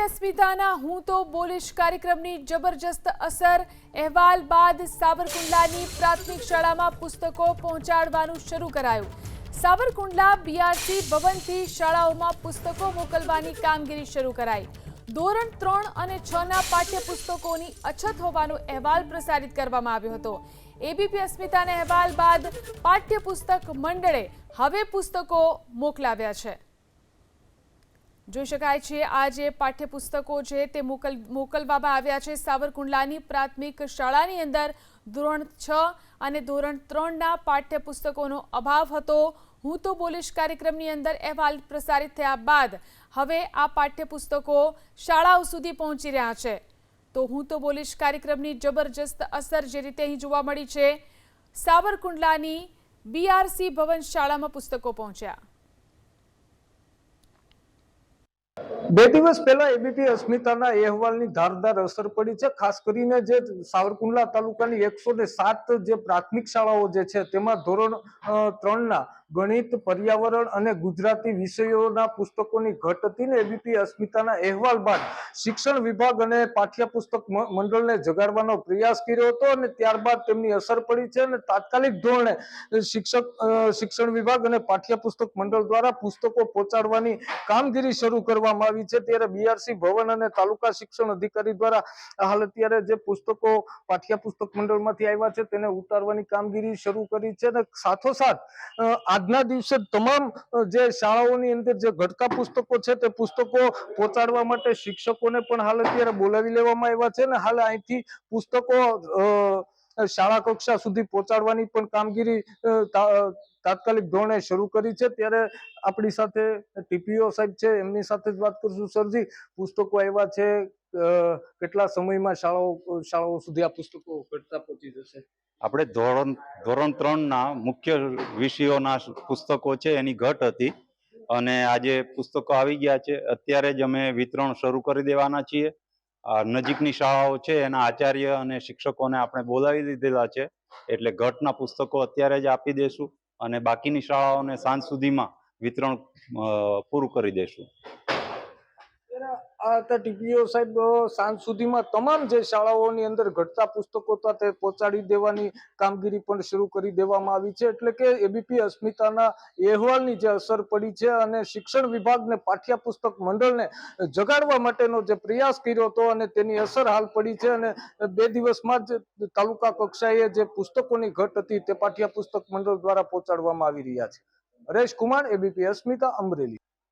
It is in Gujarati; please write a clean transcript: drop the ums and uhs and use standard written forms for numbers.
અસ્મિતાના હું તો બોલીશ કાર્યક્રમની જબરજસ્ત અસર અહેવાલ બાદ સાવરકુંડલાની પ્રાથમિક શાળામાં પુસ્તકો પહોંચાડવાનું શરૂ કરાયું। સાવરકુંડલા બીઆરસી ભવનથી શાળાઓમાં પુસ્તકો મોકલવાની કામગીરી શરૂ કરાઈ। ધોરણ 3 અને 6ના પાઠ્યપુસ્તકોની અછત હોવાનો અહેવાલ પ્રસારિત કરવામાં આવ્યો હતો। એબીપી અસ્મિતાના અહેવાલ બાદ પાઠ્યપુસ્તક મંડળે હવે પુસ્તકો મોકલાવ્યા છે। જોઈ શકાય છે આ જે પાઠ્યપુસ્તકો છે તે મોકલવામાં આવ્યા છે। સાવરકુંડલાની પ્રાથમિક શાળાની અંદર ધોરણ 6 અને ધોરણ 3ના પાઠ્યપુસ્તકોનો અભાવ હતો। હું તો બોલીશ કાર્યક્રમની અંદર અહેવાલ પ્રસારિત થયા બાદ હવે આ પાઠ્યપુસ્તકો શાળાઓ સુધી પહોંચી રહ્યા છે। તો હું તો બોલીશ કાર્યક્રમની જબરજસ્ત અસર જે રીતે અહીં જોવા મળી છે। સાવરકુંડલાની બીઆરસી ભવન શાળામાં પુસ્તકો પહોંચ્યા। બે દિવસ પહેલા એબીપી અસ્મિતાના અહેવાલની ધારદાર અસર પડી છે। ખાસ કરીને જે સાવરકુંડલા તાલુકાની 107 જે પ્રાથમિક શાળાઓ જે છે તેમાં ધોરણ 3ના ગણિત, પર્યાવરણ અને ગુજરાતી વિષયોના પુસ્તકોની ઘટ હતી ને એબીપી અસ્મિતાના અહેવાલ બાદ શિક્ષણ વિભાગ અને પાઠ્યપુસ્તક મંડળને જગાડવાનો પ્રયાસ કર્યો હતો અને ત્યારબાદ તેમની અસર પડી છે અને તાત્કાલિક ધોરણે શિક્ષણ વિભાગ અને પાઠ્યપુસ્તક મંડળ દ્વારા પુસ્તકો પહોંચાડવાની કામગીરી શરૂ કરવામાં આવી છે। ત્યારે બીઆરસી ભવન અને તાલુકા શિક્ષણ અધિકારી દ્વારા હાલ અત્યારે જે પુસ્તકો પાઠ્યપુસ્તક મંડળમાંથી આવ્યા છે તેને ઉતારવાની કામગીરી શરૂ કરી છે અને સાથોસાથ આજના દિવસે તમામ જે શાળાઓની અંદર જે ઘટતા પુસ્તકો છે તે પુસ્તકો પહોંચાડવા માટે શિક્ષકોને પણ હાલ અત્યારે બોલાવી લેવામાં આવ્યા છે અને હાલ અહીંથી પુસ્તકો શાળા કક્ષા સુધી પહોંચાડવાની પણ કામગીરી તાત્કાલિક ધોરણે શરૂ કરી છે। ત્યારે આપણી સાથે ટીપીઓ સાહેબ છે એમની સાથે જ વાત કરશું। સરજી, પુસ્તકો આવ્યા છે, કેટલા સમયમાં શાળાઓ સુધી આ પુસ્તકો ઘટતા પહોંચી જશે? આપણે ધોરણ 3ના મુખ્ય વિષયોના પુસ્તકો છે એની ઘટ હતી અને આજે પુસ્તકો આવી ગયા છે। અત્યારે જ અમે વિતરણ શરૂ કરી દેવાના છીએ। નજીકની શાળાઓ છે એના આચાર્ય અને શિક્ષકોને આપણે બોલાવી લીધેલા છે એટલે ઘટના પુસ્તકો અત્યારે જ આપી દેશું અને બાકીની શાળાઓને સાંજ સુધીમાં વિતરણ પૂરું કરી દેશું। આ ટીપીઓ સાહેબ, સાંજ સુધીમાં તમામ જે શાળાઓની અંદર ઘટતા પુસ્તકો હતા તે પહોંચાડી દેવાની કામગીરી પણ શરૂ કરી દેવામાં આવી છે। એટલે કે એબીપી અસ્મિતાના અહેવાલની જે અસર પડી છે અને શિક્ષણ વિભાગને પાઠ્યપુસ્તક મંડળને જગાડવા માટેનો જે પ્રયાસ કર્યો હતો અને તેની અસર હાલ પડી છે અને 2 દિવસમાં જ તાલુકા કક્ષાએ જે પુસ્તકોની ઘટ હતી તે પાઠ્યપુસ્તક મંડળ દ્વારા પહોંચાડવામાં આવી રહ્યા છે। હરેશ કુમાર, એબીપી અસ્મિતા, અમરેલી।